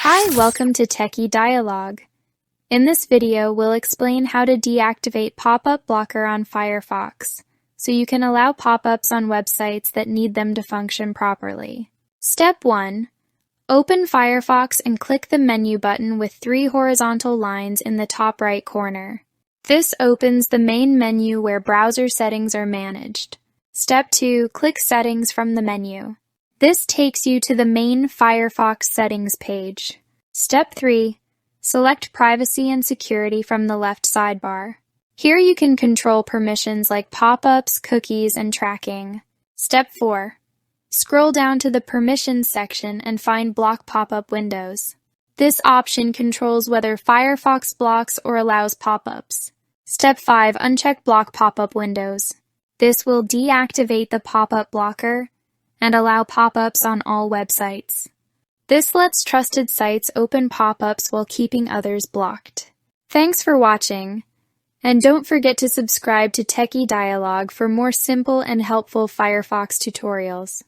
Hi, welcome to Techie Dialogue. In this video, we'll explain how to deactivate pop-up blocker on Firefox, so you can allow pop-ups on websites that need them to function properly. Step 1. Open Firefox and click the menu button with 3 horizontal lines in the top right corner. This opens the main menu where browser settings are managed. Step 2. Click Settings from the menu. This takes you to the main Firefox settings page. Step 3. Select Privacy and Security from the left sidebar. Here you can control permissions like pop-ups, cookies, and tracking. Step 4. Scroll down to the Permissions section and find Block Pop-up Windows. This option controls whether Firefox blocks or allows pop-ups. Step 5. Uncheck Block Pop-up Windows. This will deactivate the pop-up blocker and allow pop-ups on all websites. This lets trusted sites open pop-ups while keeping others blocked. Thanks for watching, and don't forget to subscribe to Techie Dialogue for more simple and helpful Firefox tutorials.